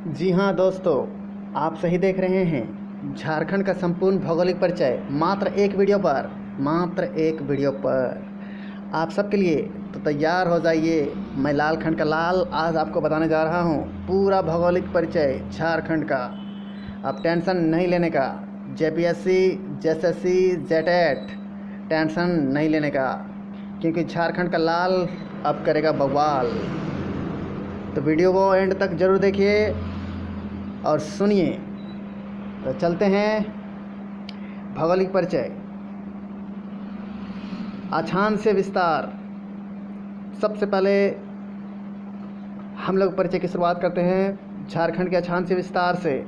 जी हाँ दोस्तों, आप सही देख रहे हैं। झारखंड का संपूर्ण भौगोलिक परिचय मात्र एक वीडियो पर आप सबके लिए। तो तैयार हो जाइए। मैं लालखंड का लाल आज आपको बताने जा रहा हूँ पूरा भौगोलिक परिचय झारखंड का। अब टेंशन नहीं लेने का। जेपीएससी, जेएसएससी, जेटेट टेंशन नहीं लेने का, क्योंकि झारखंड का लाल अब करेगा बवाल। तो वीडियो को एंड तक ज़रूर देखिए और सुनिए। तो चलते हैं भौगोलिक परिचय। अक्षांशीय विस्तार। सबसे पहले हम लोग परिचय की शुरुआत करते हैं झारखंड के अक्षांशीय विस्तार से।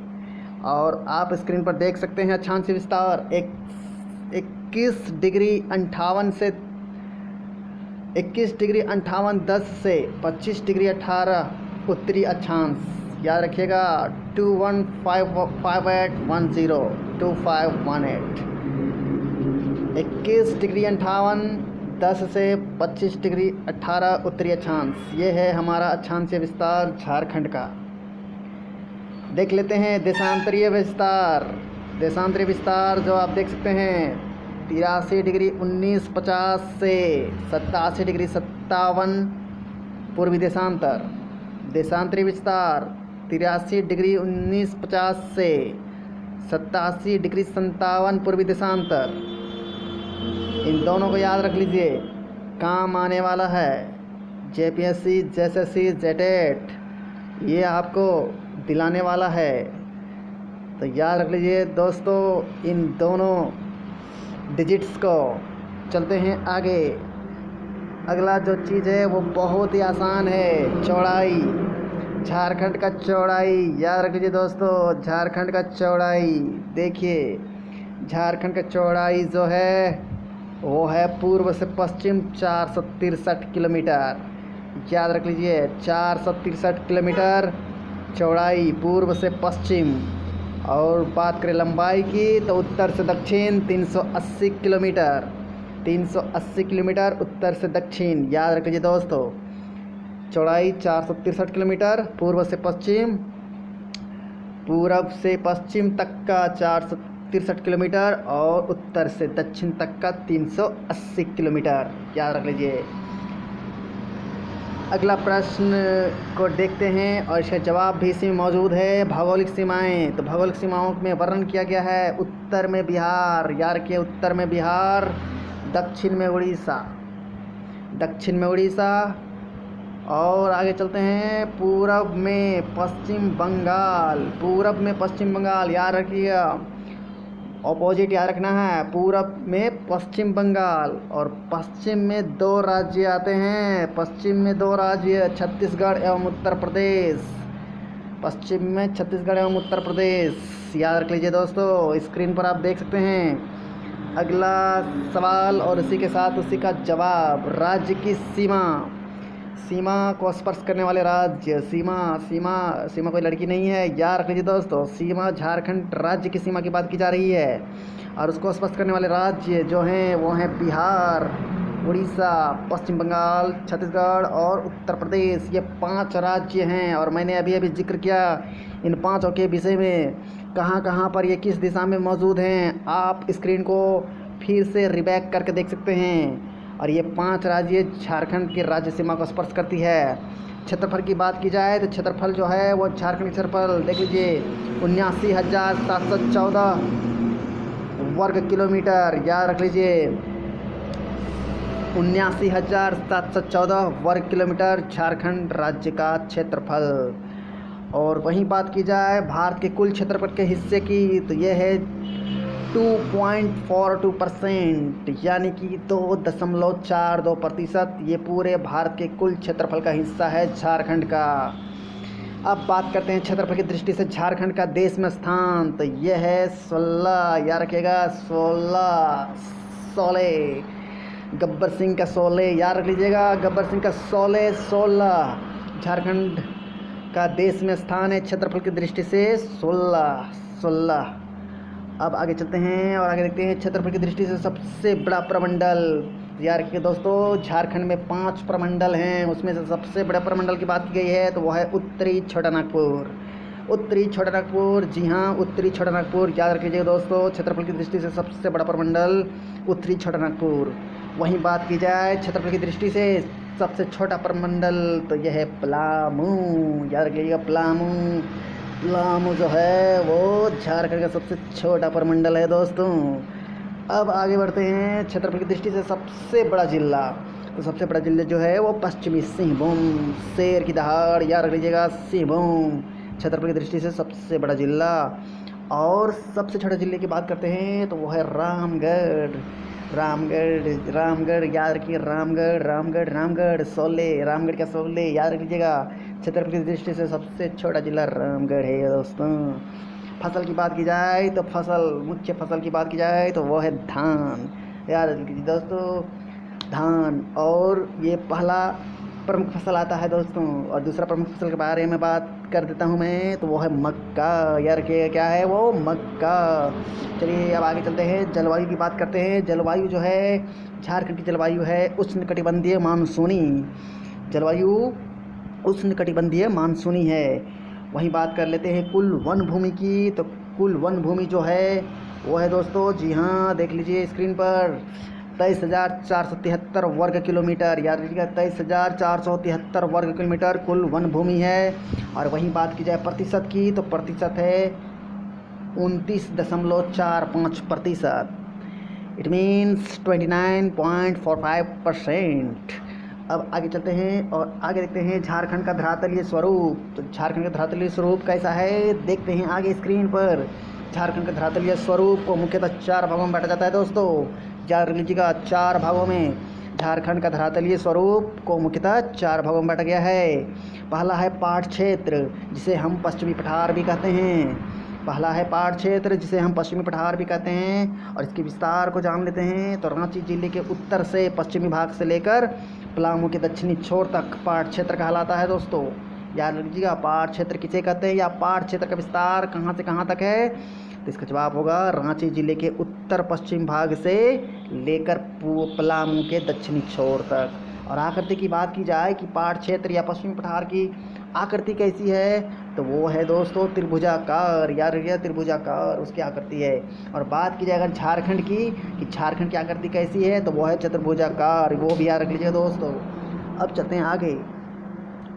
और आप स्क्रीन पर देख सकते हैं अक्षांशीय विस्तार 21 डिग्री 58 से 21 डिग्री 58 10 से 25 डिग्री 18 उत्तरी अक्षांश। याद रखिएगा 215810 2518। 21 डिग्री 58 10 से 25 डिग्री 18 उत्तरी अक्षांश। ये है हमारा अक्षांशीय विस्तार झारखंड का। देख लेते हैं देशांतरीय विस्तार। देशांतरीय विस्तार जो आप देख सकते हैं 83 डिग्री 1950 से 87 डिग्री 57 पूर्वी देशांतर। देशांतरीय विस्तार 83 डिग्री 1950 से 87 डिग्री 57 पूर्वी देशांतर। इन दोनों को याद रख लीजिए, काम आने वाला है। जेपीएससी, जेएसएससी, जेटेट ये आपको दिलाने वाला है। तो याद रख लीजिए दोस्तों इन दोनों डिजिट्स को। चलते हैं आगे। अगला जो चीज़ है वो बहुत ही आसान है, चौड़ाई। झारखंड का चौड़ाई याद रख लीजिए दोस्तों, झारखंड का चौड़ाई देखिए। झारखंड का चौड़ाई जो है वो है पूर्व से पश्चिम 463 किलोमीटर। याद रख लीजिए 463 किलोमीटर चौड़ाई पूर्व से पश्चिम। और बात करें लंबाई की तो उत्तर से दक्षिण 380 किलोमीटर। 380 किलोमीटर उत्तर से दक्षिण। याद रख लीजिए दोस्तों, चौड़ाई 463 किलोमीटर पूर्व से पश्चिम, पूरब से पश्चिम तक का 463 किलोमीटर और उत्तर से दक्षिण तक का 380 किलोमीटर। याद रख लीजिए। अगला प्रश्न को देखते हैं और इसका जवाब भी इसी में मौजूद है। भौगोलिक सीमाएं। तो भौगोलिक सीमाओं में वर्णन किया गया है उत्तर में बिहार। याद रखिए उत्तर में बिहार, दक्षिण में उड़ीसा और आगे चलते हैं पूरब में पश्चिम बंगाल। याद रखिए ऑपोजिट याद रखना है। पूरब में पश्चिम बंगाल और पश्चिम में 2 राज्य आते हैं। पश्चिम में 2 राज्य छत्तीसगढ़ एवं उत्तर प्रदेश। पश्चिम में छत्तीसगढ़ एवं उत्तर प्रदेश। याद रख लीजिए दोस्तों, स्क्रीन पर आप देख सकते हैं। अगला सवाल और इसी के साथ उसी का जवाब। राज्य की सीमा को स्पर्श करने वाले राज्य। सीमा कोई लड़की नहीं है। याद रख लीजिए दोस्तों, सीमा झारखंड राज्य की सीमा की बात की जा रही है। और उसको स्पर्श करने वाले राज्य जो हैं वो हैं बिहार, उड़ीसा, पश्चिम बंगाल, छत्तीसगढ़ और उत्तर प्रदेश। ये 5 राज्य हैं। और मैंने अभी जिक्र किया इन 5 के विषय में, कहाँ पर ये किस दिशा में मौजूद हैं। आप स्क्रीन को फिर से रिबैक करके देख सकते हैं। और ये 5 राज्य झारखंड की राज्य सीमा को स्पर्श करती है। क्षेत्रफल की बात की जाए तो क्षेत्रफल जो है वो झारखंड का क्षेत्रफल देख लीजिए 79,714 वर्ग किलोमीटर। याद रख लीजिए 79,714 वर्ग किलोमीटर झारखंड राज्य का क्षेत्रफल। और वहीं बात की जाए भारत के कुल क्षेत्रफल के हिस्से की तो यह है 2.42%, यानी कि 2.42%। ये पूरे भारत के कुल क्षेत्रफल का हिस्सा है झारखंड का। अब बात करते हैं क्षेत्रफल की दृष्टि से झारखंड का देश में स्थान। तो यह है 16। याद रखिएगा 16। गब्बर सिंह का 16। याद रख लीजिएगा गब्बर सिंह का 16 झारखंड का देश में स्थान है क्षेत्रफल की दृष्टि से 16। अब आगे चलते हैं और आगे देखते हैं क्षेत्रफल की दृष्टि से सबसे बड़ा प्रमंडल। यार कि दोस्तों झारखंड में 5 प्रमंडल हैं, उसमें से सबसे बड़े प्रमंडल की बात की गई है तो वह है उत्तरी छोटा नागपुर। उत्तरी छोटानागपुर। जी हाँ, उत्तरी छोटानागपुर याद रख लीजिएगा दोस्तों। क्षेत्रफल की दृष्टि से सबसे बड़ा प्रमंडल उत्तरी छोटानागपुर। वहीं बात की जाए क्षेत्रफल की दृष्टि से सबसे छोटा प्रमंडल तो यह है पलामू। याद रख लीजिएगा पलामू। पलामू जो है वो झारखंड का सबसे छोटा प्रमंडल है दोस्तों। अब आगे बढ़ते हैं क्षेत्रफल की दृष्टि से सबसे बड़ा जिला। तो सबसे बड़ा जिला जो है वो पश्चिमी सिंहभूम, शेर की दहाड़। याद रख लीजिएगा सिंहभूम क्षेत्रफल की दृष्टि से सबसे बड़ा जिला। और सबसे छोटे जिले की बात करते हैं तो वो है रामगढ़। रामगढ़ याद रखिए, रामगढ़ सोले, रामगढ़ का सोले याद रख लीजिएगा। क्षेत्रफल की दृष्टि से सबसे छोटा जिला रामगढ़ है दोस्तों। फसल की बात की जाए तो मुख्य फसल की बात की जाए तो वो है धान। याद रखिए दोस्तों, धान। और ये पहला प्रमुख फसल आता है दोस्तों। और दूसरा प्रमुख फसल के बारे में बात कर देता हूँ मैं, तो वो है मक्का। यार क्या है वो, मक्का। चलिए अब आगे चलते हैं, जलवायु की बात करते हैं। जलवायु जो है झारखंड की जलवायु है उष्णकटिबंधीय मानसूनी। जलवायु उष्णकटिबंधीय मानसूनी है। वहीं बात कर लेते हैं कुल वन भूमि की। तो कुल वन भूमि जो है वो है दोस्तों, जी हाँ देख लीजिए स्क्रीन पर, 23,473 वर्ग किलोमीटर। याद रखिएगा 23,473 वर्ग किलोमीटर कुल वन भूमि है। और वहीं बात की जाए प्रतिशत की तो प्रतिशत है 29.45%। It means 29.45%। अब आगे चलते हैं और आगे देखते हैं झारखंड का धरातलीय स्वरूप। तो झारखंड का धरातलीय स्वरूप कैसा है देखते हैं आगे स्क्रीन पर। झारखंड के धरातलीय स्वरूप को मुख्यतः 4 भागों में बांटा जाता है दोस्तों। याद लीजिएगा 4 भागों में झारखंड का धरातलीय स्वरूप को मुख्यतः 4 भागों में बांटा गया है। पहला है पाट क्षेत्र जिसे हम पश्चिमी पठार भी कहते हैं। और इसके विस्तार को जान लेते हैं। तो रांची जिले के उत्तर से पश्चिमी भाग से लेकर पलामू के दक्षिणी छोर तक पाट क्षेत्र कहलाता है दोस्तों। याद रखिएगा पाट क्षेत्र किसे कहते हैं या पाट क्षेत्र का विस्तार कहाँ से कहाँ तक है। तो इसका जवाब होगा रांची जिले के उत्तर पश्चिम भाग से लेकर पलामू के दक्षिणी छोर तक। और आकृति की बात की जाए कि पाट क्षेत्र या पश्चिमी पठार की आकृति कैसी है तो वो है दोस्तों त्रिभुजाकार। याद रखिए त्रिभुजाकार उसकी आकृति है। और बात की जाए अगर झारखंड की कि झारखंड की आकृति कैसी है तो वो है चतुर्भुजाकार, वो भी याद रख लीजिए दोस्तों। अब चलते हैं आगे।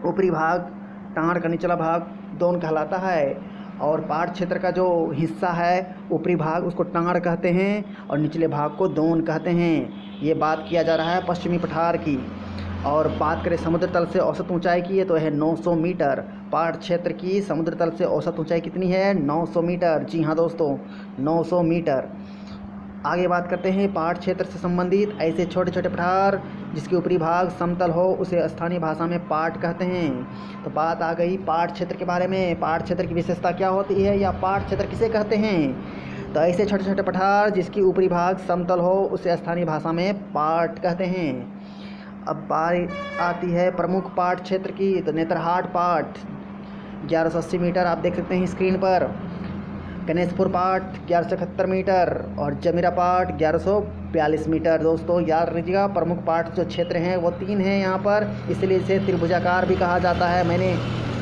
ऊपरी भाग टाँड़ का निचला भाग दोन कहलाता है। और पाट क्षेत्र का जो हिस्सा है ऊपरी भाग उसको टाँड़ कहते हैं और निचले भाग को दोन कहते हैं। ये बात किया जा रहा है पश्चिमी पठार की। और बात करें समुद्र तल से औसत ऊंचाई की है तो है 900 मीटर। पाट क्षेत्र की समुद्र तल से औसत ऊंचाई कितनी है 900 मीटर। जी हाँ दोस्तों 900 मीटर। आगे बात करते हैं पाट क्षेत्र से संबंधित ऐसे छोटे छोटे पठार जिसके ऊपरी भाग समतल हो उसे स्थानीय भाषा में पाट कहते हैं। तो बात आ गई पाट क्षेत्र के बारे में। पाट क्षेत्र की विशेषता क्या होती है या पाट क्षेत्र किसे कहते हैं। तो ऐसे छोटे छोटे पठार जिसकी ऊपरी भाग समतल हो उसे स्थानीय भाषा में पाट कहते हैं। अब बारी आती है प्रमुख पाट क्षेत्र की। तो नेतरहाट पाट 1180 मीटर आप देख सकते हैं स्क्रीन पर। गणेशपुर पाट 1171 मीटर और जमीरा पाट 1142 मीटर। दोस्तों याद रखिएगा प्रमुख पाट जो क्षेत्र हैं वो 3 हैं यहाँ पर, इसलिए इसे त्रिभुजाकार भी कहा जाता है। मैंने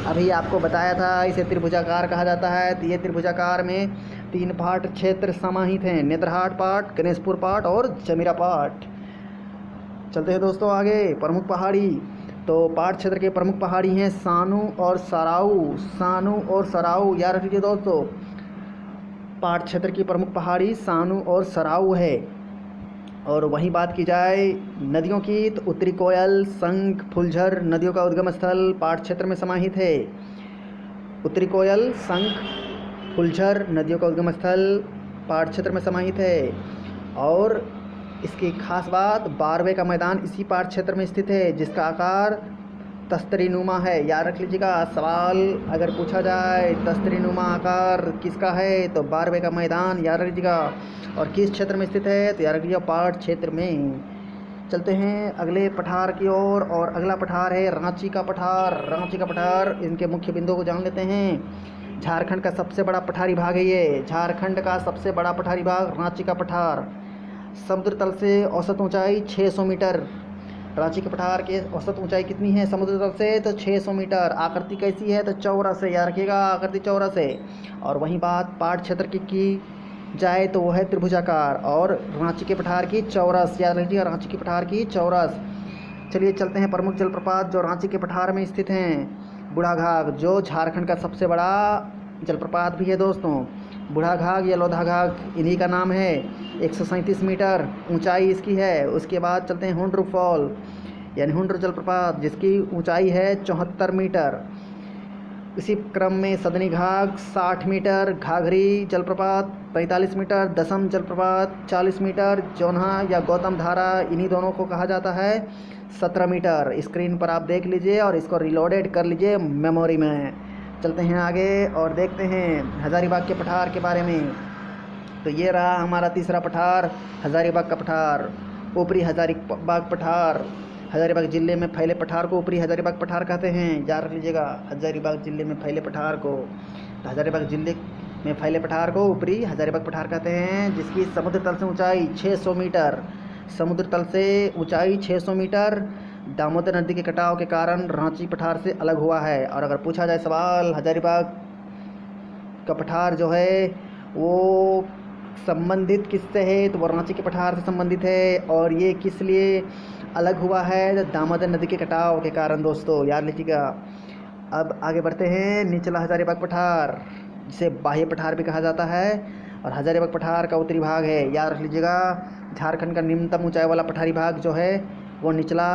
अभी आपको बताया था इसे त्रिभुजाकार कहा जाता है। तो ये त्रिभुजाकार में 3 पाट क्षेत्र समाहित हैं, नेतरहाट पाट, गणेशपुर पाट और जमीरा पाट। चलते हैं दोस्तों आगे। प्रमुख पहाड़ी। तो पाट क्षेत्र के प्रमुख पहाड़ी हैं सानू और सराऊ। याद रखिए दोस्तों पाट क्षेत्र की प्रमुख पहाड़ी सानू और सराऊ है। और वहीं बात की जाए नदियों की तो उत्तरी कोयल, शंख, फुलझर नदियों का उद्गम स्थल पाट क्षेत्र में समाहित है। उत्तरी कोयल, शंख, फुलझर नदियों का उद्गम स्थल पाट क्षेत्र में समाहित है। और इसकी खास बात 12वें का मैदान इसी पाट क्षेत्र में स्थित है जिसका आकार तस्तरीनुमा है। याद रख लीजिएगा सवाल अगर पूछा जाए तस्तरीनुमा आकार किसका है तो 12वें का मैदान याद रखिएगा। और किस क्षेत्र में स्थित है तो याद रखिएगा पाट क्षेत्र में। चलते हैं अगले पठार की ओर और अगला पठार है रांची का पठार। इनके मुख्य बिंदुओं को जान लेते हैं। झारखंड का सबसे बड़ा पठारी भाग है ये। झारखंड का सबसे बड़ा पठारी भाग रांची का पठार। समुद्र तल से औसत ऊंचाई 600 मीटर। रांची के पठार की औसत ऊंचाई कितनी है समुद्र तल से? तो 600 मीटर। आकृति कैसी है? तो चौरस है, याद रखिएगा आकृति चौरस है। और वहीं बात पाट क्षेत्र की जाए तो वह है त्रिभुजाकार, और रांची के पठार की चौरस, याद रखिएगा रांची के पठार की चौरस। चलिए चलते हैं प्रमुख जलप्रपात जो रांची के पठार में स्थित हैं। बूढ़ाघाघ जो झारखंड का सबसे बड़ा जलप्रपात भी है दोस्तों। बूढ़ाघाघ या लोधाघाघ इन्हीं का नाम है। 137 मीटर ऊंचाई इसकी है। उसके बाद चलते हैं हुंड्र फॉल यानी हुंड्र जलप्रपात जिसकी ऊंचाई है 74 मीटर। इसी क्रम में सदनी घाघ 60 मीटर, घाघरी जलप्रपात 45 मीटर, दसम जलप्रपात 40 मीटर, जोन्हा या गौतम धारा इन्हीं दोनों को कहा जाता है 17 मीटर। स्क्रीन पर आप देख लीजिए और इसको रिलोडेड कर लीजिए मेमोरी में। चलते हैं आगे और देखते हैं हज़ारीबाग के पठार के बारे में। तो ये रहा हमारा तीसरा पठार, हज़ारीबाग का पठार। ऊपरी हज़ारीबाग पठार हज़ारीबाग ज़िले में फैले पठार को ऊपरी हज़ारीबाग पठार कहते हैं, याद रख लीजिएगा। हज़ारीबाग ज़िले में फैले पठार को, तो हज़ारीबाग ज़िले में फैले पठार को ऊपरी हज़ारीबाग पठार कहते हैं, जिसकी समुद्र तल से ऊंचाई 600 मीटर। समुद्र तल से ऊंचाई 600 मीटर दामोदर नदी के कटाव के कारण रांची पठार से अलग हुआ है। और अगर पूछा जाए सवाल हज़ारीबाग का पठार जो है वो संबंधित किससे है, तो वो रांची के पठार से संबंधित है। और ये किस लिए अलग हुआ है? तो दामोदर नदी के कटाव के कारण दोस्तों, याद लीजिएगा। अब आगे बढ़ते हैं। निचला हज़ारीबाग पठार जिसे बाह्य पठार भी कहा जाता है और हज़ारीबाग पठार का उत्तरी भाग है, याद रख लीजिएगा। झारखंड का निम्नतम ऊंचाई वाला पठारी भाग जो है वो निचला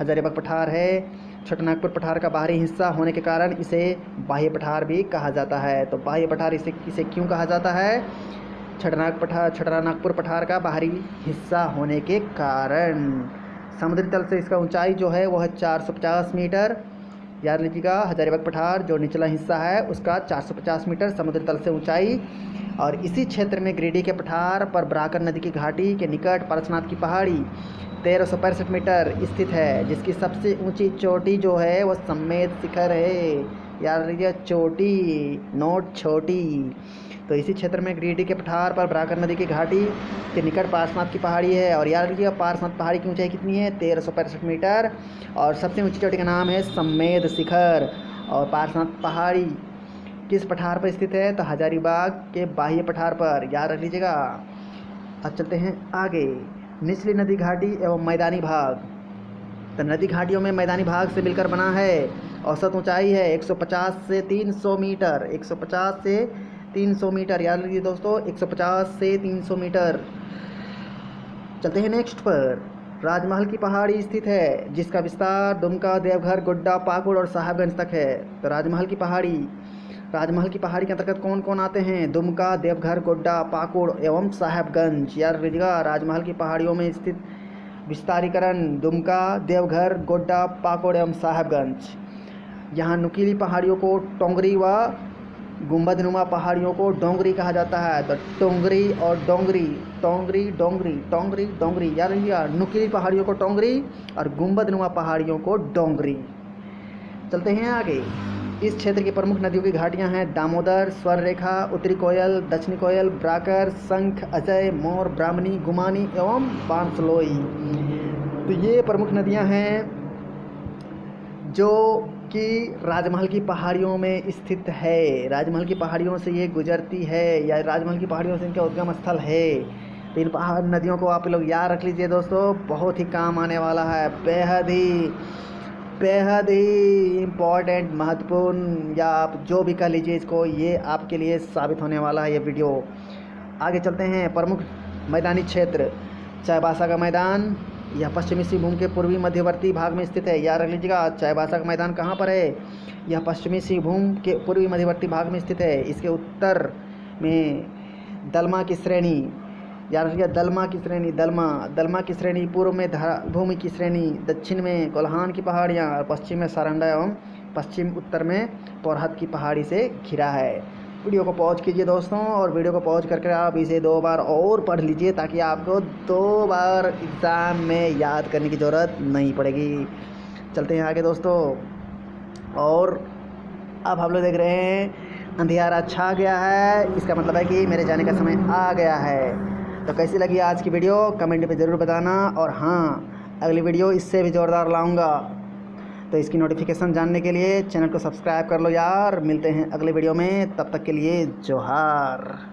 हज़ारीबाग पठार है। छोटानागपुर पठार का बाहरी हिस्सा होने के कारण इसे बाह्य पठार भी कहा जाता है। तो बाह्य पठार इसे क्यों कहा जाता है? छोटानागपुर पठार का बाहरी हिस्सा होने के कारण। समुद्री तल से इसका ऊंचाई जो है वो है 450 मीटर, याद लीजिएगा। हज़ारीबाग पठार जो निचला हिस्सा है उसका 450 मीटर समुद्री तल से ऊंचाई। और इसी क्षेत्र में गिरिडीह के पठार पर बराकर नदी की घाटी के निकट पारसनाथ की पहाड़ी 1365 मीटर स्थित है, जिसकी सबसे ऊंची चोटी जो है वह सम्मेद शिखर है, याद रखिए चोटी नोट छोटी। तो इसी क्षेत्र में गिरिडीह के पठार पर बराकर नदी की घाटी के निकट पारसनाथ की पहाड़ी है। और याद रखिएगा पारसनाथ पहाड़ी की ऊंचाई कितनी है? 1365 मीटर। और सबसे ऊंची चोटी का नाम है सम्मेद शिखर। और पारसनाथ पहाड़ी किस पठार पर स्थित है? तो हज़ारीबाग के बाह्य पठार पर, याद रख लीजिएगा। अब चलते हैं आगे। निचली नदी घाटी एवं मैदानी भाग। तो नदी घाटियों में मैदानी भाग से मिलकर बना है। औसत ऊंचाई है 150 से 300 मीटर, 150 से 300 मीटर, याद लीजिए दोस्तों 150 से 300 मीटर। चलते हैं नेक्स्ट पर। राजमहल की पहाड़ी स्थित है जिसका विस्तार दुमका, देवघर, गोड्डा, पाकुड़ और साहेबगंज तक है। तो राजमहल की पहाड़ी के अंतर्गत कौन कौन आते हैं? दुमका, देवघर, गोड्डा, पाकुड़ एवं साहेबगंज, याद रखिएगा। राजमहल की पहाड़ियों में स्थित विस्तारीकरण दुमका, देवघर, गोड्डा, पाकुड़ एवं साहेबगंज। यहाँ नुकीली पहाड़ियों को टोंगरी व गुंबदनुमा पहाड़ियों को डोंगरी कहा जाता है। तो टोंगरी और डोंगरी, टोंगरी डोंगरी, टोंगरी डोंगरी, याद रखिएगा। नुकीली पहाड़ियों को टोंगरी और गुंबदनुमा पहाड़ियों को डोंगरी। चलते हैं आगे। इस क्षेत्र की प्रमुख नदियों की घाटियां हैं दामोदर, स्वर्णरेखा, उत्तरी कोयल, दक्षिणी कोयल, ब्राकर, शंख, अजय, मोर, ब्राह्मणी, गुमानी एवं बांसलोई। तो ये प्रमुख नदियां हैं जो कि राजमहल की पहाड़ियों में स्थित है। राजमहल की पहाड़ियों से ये गुजरती है या राजमहल की पहाड़ियों से इनका उद्गम स्थल है। तो इन पहाड़ नदियों को आप लोग याद रख लीजिए दोस्तों, बहुत ही काम आने वाला है, बेहद ही इम्पॉर्टेंट, महत्वपूर्ण, या आप जो भी कह लीजिए इसको, ये आपके लिए साबित होने वाला है ये वीडियो। आगे चलते हैं। प्रमुख मैदानी क्षेत्र। चाईबासा का मैदान, यह पश्चिमी सिंहभूम के पूर्वी मध्यवर्ती भाग में स्थित है, याद रख लीजिएगा। चाईबासा का मैदान कहाँ पर है? यह पश्चिमी सिंहभूम के पूर्वी मध्यवर्ती भाग में स्थित है। इसके उत्तर में दलमा की श्रेणी, याद रखिएगा दलमा की श्रेणी, पूर्व में भूमि की श्रेणी, दक्षिण में कोल्हान की पहाड़ियाँ और पश्चिम में सारंडा एवं पश्चिम उत्तर में पोरहत की पहाड़ी से घिरा है। वीडियो को पॉज कीजिए दोस्तों, और वीडियो को पॉज करके आप इसे 2 बार और पढ़ लीजिए ताकि आपको 2 बार एग्ज़ाम में याद करने की ज़रूरत नहीं पड़ेगी। चलते हैं आगे दोस्तों। और अब हम लोग देख रहे हैं अंधियारा छा गया है, इसका मतलब है कि मेरे जाने का समय आ गया है। तो कैसी लगी आज की वीडियो कमेंट में ज़रूर बताना। और हाँ, अगली वीडियो इससे भी ज़ोरदार लाऊंगा। तो इसकी नोटिफिकेशन जानने के लिए चैनल को सब्सक्राइब कर लो यार। मिलते हैं अगले वीडियो में, तब तक के लिए जोहार।